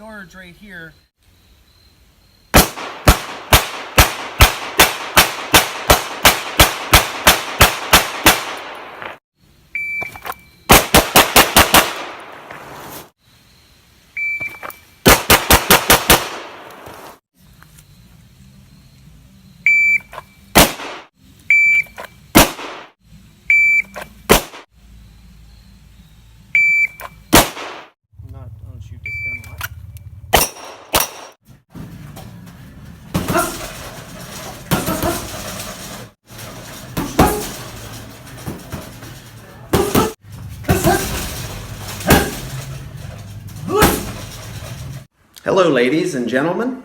yards right here. Don't shoot this gun a lot. Hello ladies and gentlemen,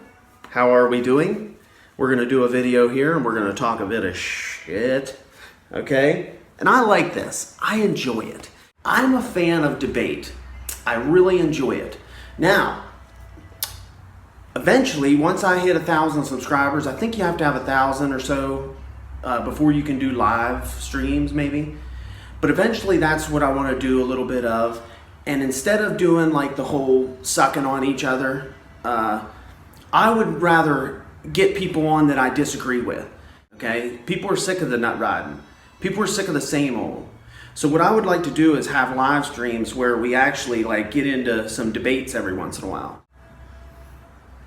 how are we doing? We're going to do a video here and we're going to talk a bit of shit, okay? And I like this, I enjoy it. I'm a fan of debate, I really enjoy it. Now, eventually, once I hit 1,000 subscribers, I think you have to have 1,000 or so before you can do live streams maybe. But eventually that's what I want to do a little bit of. And instead of doing like the whole sucking on each other, I would rather get people on that I disagree with, okay? People are sick of the nut riding. People are sick of the same old. So what I would like to do is have live streams where we actually like get into some debates every once in a while.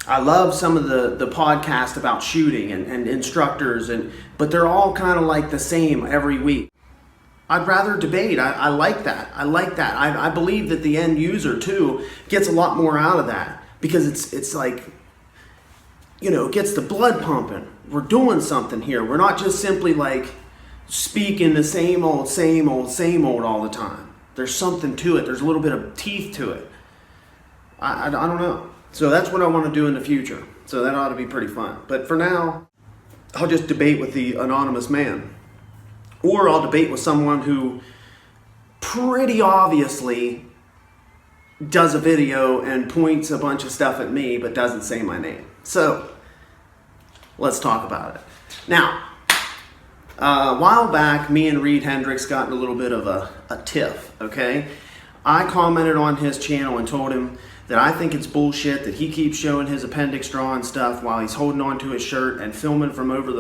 I love some of the podcasts about shooting and instructors, but they're all kind of like the same every week. I'd rather debate. I like that. I like that. I believe that the end user too gets a lot more out of that because it's like, you know, it gets the blood pumping. We're doing something here. We're not just simply like speaking the same old all the time. There's something to it. There's a little bit of teeth to it. I don't know. So that's what I want to do in the future. So that ought to be pretty fun. But for now, I'll just debate with the anonymous man. Or I'll debate with someone who pretty obviously does a video and points a bunch of stuff at me but doesn't say my name. So let's talk about it. Now, a while back, me and Reid Henrichs got in a little bit of a tiff, okay? I commented on his channel and told him that I think it's bullshit that he keeps showing his appendix drawing stuff while he's holding on to his shirt and filming from over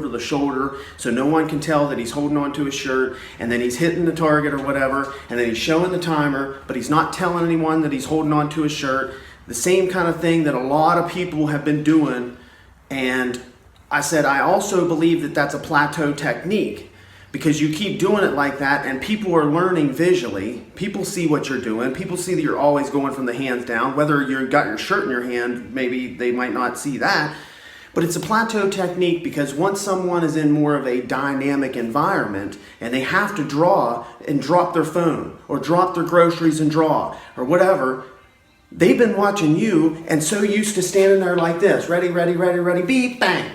the shoulder so no one can tell that he's holding on to his shirt, and then he's hitting the target or whatever, and then he's showing the timer, but he's not telling anyone that he's holding on to his shirt. The same kind of thing that a lot of people have been doing. And I said, I also believe that that's a plateau technique, because you keep doing it like that and people are learning visually. People see what you're doing. People see that you're always going from the hands down. Whether you've got your shirt in your hand, maybe they might not see that. But it's a plateau technique because once someone is in more of a dynamic environment and they have to draw and drop their phone or drop their groceries and draw or whatever, they've been watching you and so used to standing there like this, ready, ready, ready, ready, beep, bang.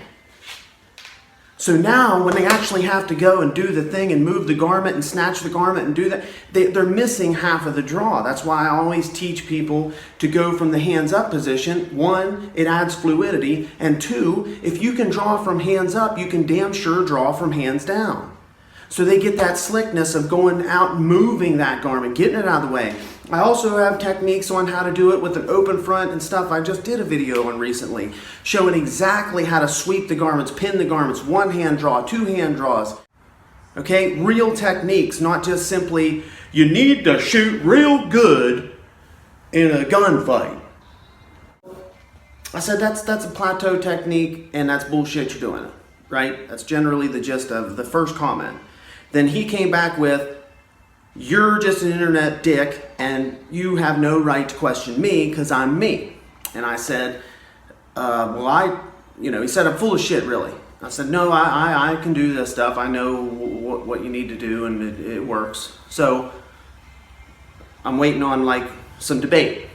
So now when they actually have to go and do the thing and move the garment and snatch the garment and do that, they're missing half of the draw. That's why I always teach people to go from the hands up position. One, it adds fluidity. And two, if you can draw from hands up, you can damn sure draw from hands down. So they get that slickness of going out and moving that garment, getting it out of the way. I also have techniques on how to do it with an open front and stuff. I just did a video on recently showing exactly how to sweep the garments, pin the garments, one hand draw, two hand draws. Okay, real techniques, not just simply, you need to shoot real good in a gunfight. I said that's a plateau technique and that's bullshit, you're doing it, right? That's generally the gist of the first comment. Then he came back with, you're just an internet dick and you have no right to question me because I'm me. And I said, he said, I'm full of shit, really. I said, no, I can do this stuff. I know what you need to do and it works. So I'm waiting on like some debate.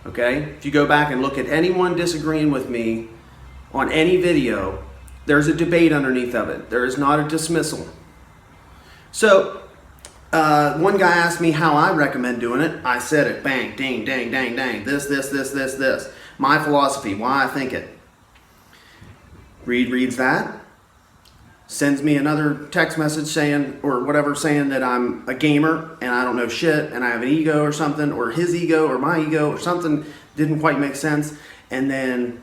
Okay? If you go back and look at anyone disagreeing with me on any video, there's a debate underneath of it. There is not a dismissal. So, one guy asked me how I recommend doing it. I said it, bang, ding, dang, dang, dang, this. My philosophy, why I think it. Reid reads that, sends me another text message saying, or whatever, saying that I'm a gamer and I don't know shit and I have an ego or something, or his ego or my ego or something didn't quite make sense, and then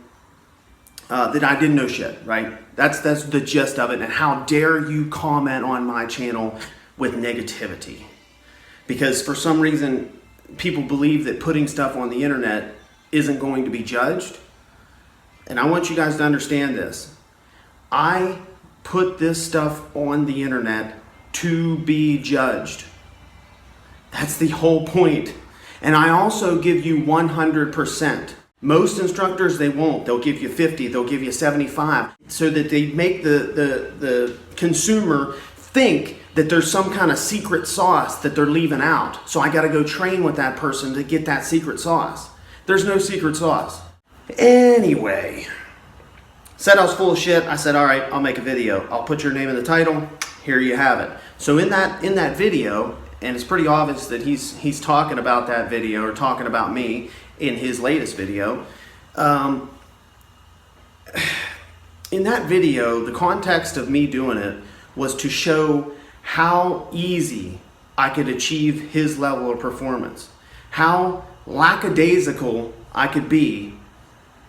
that I didn't know shit, right? That's the gist of it. And how dare you comment on my channel with negativity? Because for some reason, people believe that putting stuff on the internet isn't going to be judged. And I want you guys to understand this. I put this stuff on the internet to be judged. That's the whole point. And I also give you 100%. Most instructors, they won't. They'll give you 50, they'll give you 75, so that they make the consumer think that there's some kind of secret sauce that they're leaving out. So I got to go train with that person to get that secret sauce. There's no secret sauce. Anyway, said I was full of shit. I said, all right, I'll make a video. I'll put your name in the title. Here you have it. So in that video, and it's pretty obvious that he's talking about that video, or talking about me in his latest video. In that video, the context of me doing it was to show how easy I could achieve his level of performance. How lackadaisical I could be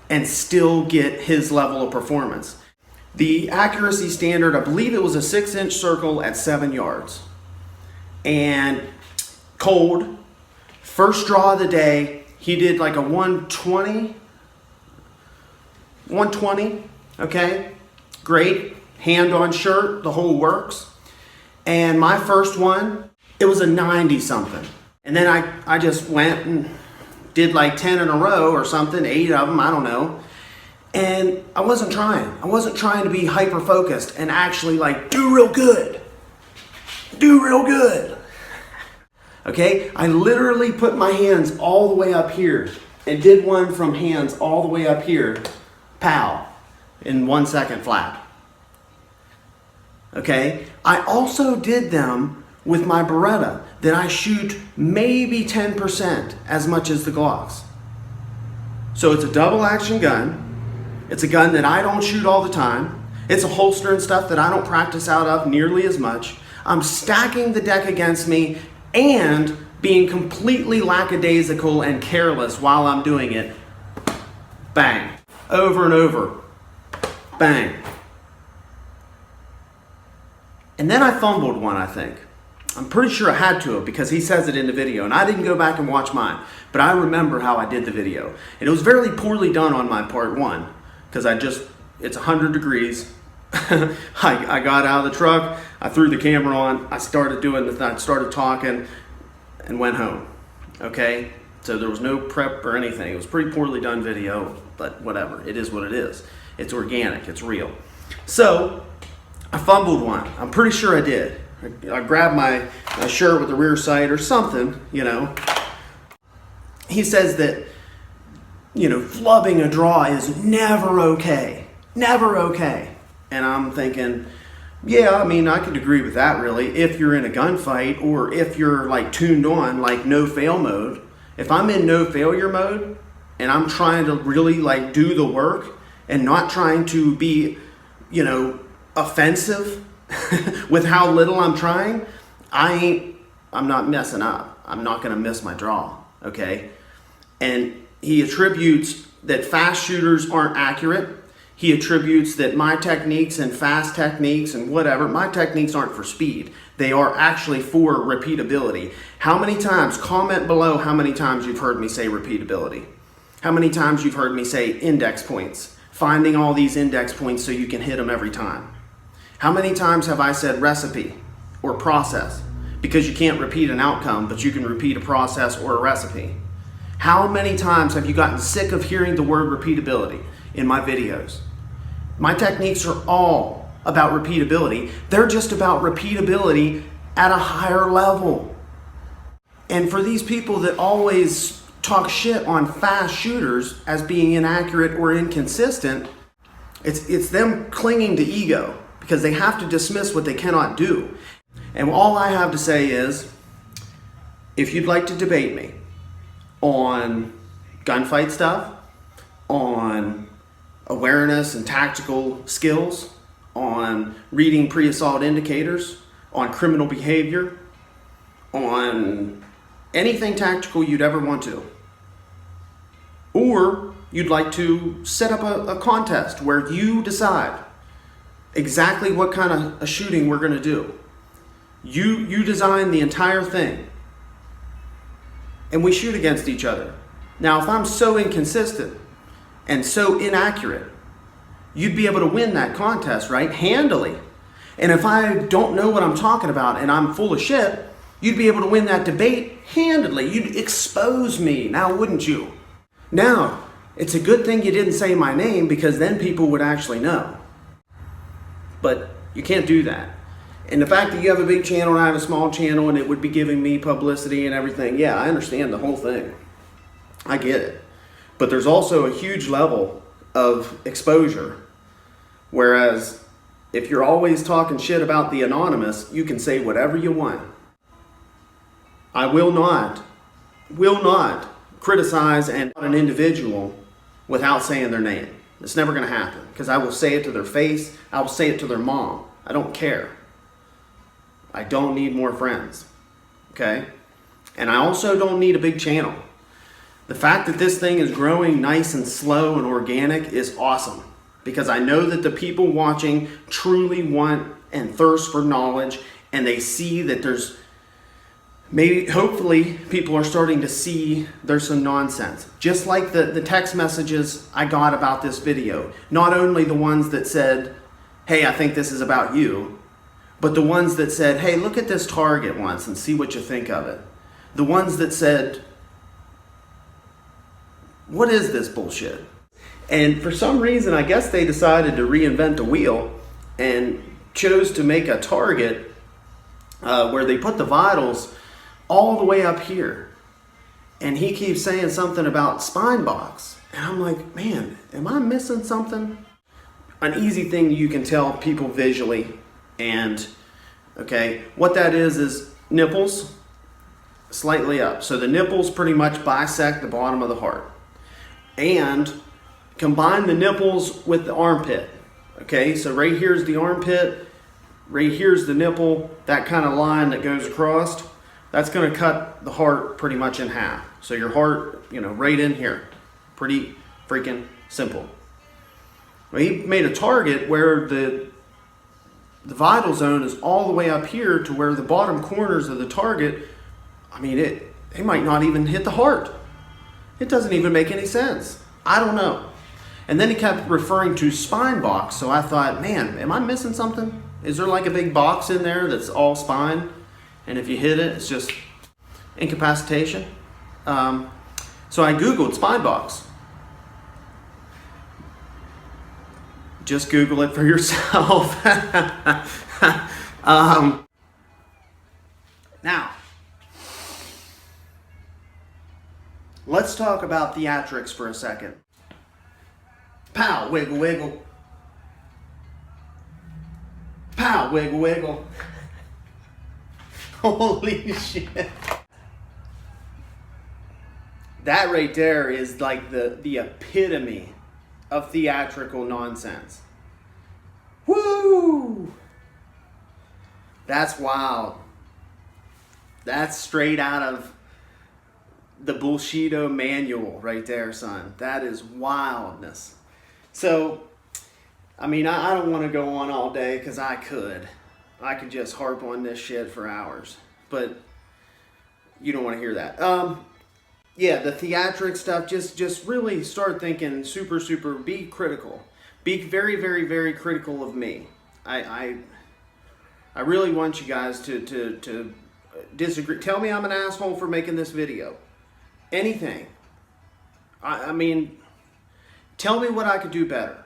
and still get his level of performance. The accuracy standard, I believe it was a 6-inch circle at 7 yards. And cold, first draw of the day, he did like a 120, okay? Great, hand on shirt, the whole works. And my first one, it was a 90 something. And then I just went and did like 10 in a row or something, 8 of them, I don't know. And I wasn't trying. I wasn't trying to be hyper focused and actually like do real good. Do real good. Okay, I literally put my hands all the way up here and did one from hands all the way up here, pow, in 1 second flat. Okay, I also did them with my Beretta that I shoot maybe 10% as much as the Glocks. So it's a double action gun. It's a gun that I don't shoot all the time. It's a holster and stuff that I don't practice out of nearly as much. I'm stacking the deck against me and being completely lackadaisical and careless while I'm doing it. Bang. Over and over. Bang. And then I fumbled one, I think. I'm pretty sure I had to have, because he says it in the video, and I didn't go back and watch mine, but I remember how I did the video. And it was very poorly done on my part one, because it's 100 degrees. I got out of the truck, I threw the camera on, I started talking, and went home. Okay? So there was no prep or anything. It was pretty poorly done video, but whatever. It is what it is. It's organic, it's real. So, I fumbled one. I'm pretty sure I did. I grabbed my shirt with the rear sight or something, you know. He says that, you know, flubbing a draw is never okay. Never okay. And I'm thinking, yeah, I mean, I could agree with that really, if you're in a gunfight or if you're like tuned on, like no fail mode. If I'm in no failure mode and I'm trying to really like do the work and not trying to be, you know, offensive with how little I'm trying, I'm not messing up. I'm not going to miss my draw, okay? And he attributes that fast shooters aren't accurate. He attributes that my techniques and fast techniques and whatever, my techniques aren't for speed. They are actually for repeatability. How many times, comment below how many times you've heard me say repeatability. How many times you've heard me say index points. Finding all these index points so you can hit them every time. How many times have I said recipe or process? Because you can't repeat an outcome, but you can repeat a process or a recipe. How many times have you gotten sick of hearing the word repeatability in my videos? My techniques are all about repeatability. They're just about repeatability at a higher level. And for these people that always talk shit on fast shooters as being inaccurate or inconsistent, it's them clinging to ego because they have to dismiss what they cannot do. And all I have to say is, if you'd like to debate me on gunfight stuff, on awareness and tactical skills, on reading pre-assault indicators, on criminal behavior, on anything tactical you'd ever want to. Or you'd like to set up a contest where you decide exactly what kind of a shooting we're going to do. You design the entire thing, and we shoot against each other. Now, if I'm so inconsistent and so inaccurate, you'd be able to win that contest, right? Handily. And if I don't know what I'm talking about and I'm full of shit, you'd be able to win that debate handily. You'd expose me, now wouldn't you? Now, it's a good thing you didn't say my name, because then people would actually know. But you can't do that. And the fact that you have a big channel and I have a small channel and it would be giving me publicity and everything, yeah, I understand the whole thing. I get it. But there's also a huge level of exposure. Whereas if you're always talking shit about the anonymous, you can say whatever you want. I will not criticize an individual without saying their name. It's never going to happen, because I will say it to their face. I will say it to their mom. I don't care. I don't need more friends. Okay? And I also don't need a big channel. The fact that this thing is growing nice and slow and organic is awesome, because I know that the people watching truly want and thirst for knowledge, and they see that there's hopefully people are starting to see there's some nonsense. Just like the text messages I got about this video. Not only the ones that said, hey, I think this is about you, but the ones that said, hey, look at this target once and see what you think of it. The ones that said, what is this bullshit? And for some reason, I guess they decided to reinvent the wheel and chose to make a target where they put the vitals all the way up here. And he keeps saying something about spine box. And I'm like, man, am I missing something? An easy thing you can tell people visually. And, okay, what that is nipples slightly up. So the nipples pretty much bisect the bottom of the heart. And combine the nipples with the armpit. Okay, so right here's the armpit. Right here's the nipple. That kind of line that goes across. That's going to cut the heart pretty much in half. So your heart, right in here. Pretty freaking simple. Well, he made a target where the vital zone is all the way up here to where the bottom corners of the target, they might not even hit the heart. It doesn't even make any sense. I don't know. And then he kept referring to spine box. So I thought, man, am I missing something? Is there like a big box in there that's all spine? And if you hit it, it's just incapacitation. So I Googled spine box. Just Google it for yourself. Now, let's talk about theatrics for a second. Pow, wiggle, wiggle. Pow, wiggle, wiggle. Holy shit. That right there is like the epitome of theatrical nonsense. Woo! That's wild. That's straight out of the Bullshido manual right there, son. That is wildness. So, I don't want to go on all day, because I could just harp on this shit for hours, but you don't want to hear that. Yeah, the theatric stuff, just really start thinking super, be critical. Be very, very, very critical of me. I really want you guys to disagree. Tell me I'm an asshole for making this video. Anything. Tell me what I could do better.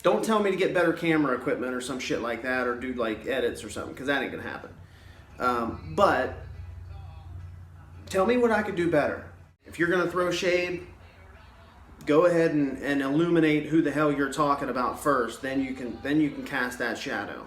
Don't tell me to get better camera equipment or some shit like that, or do like edits or something, because that ain't gonna happen. But tell me what I could do better. If you're gonna throw shade, go ahead and illuminate who the hell you're talking about first. Then you can cast that shadow.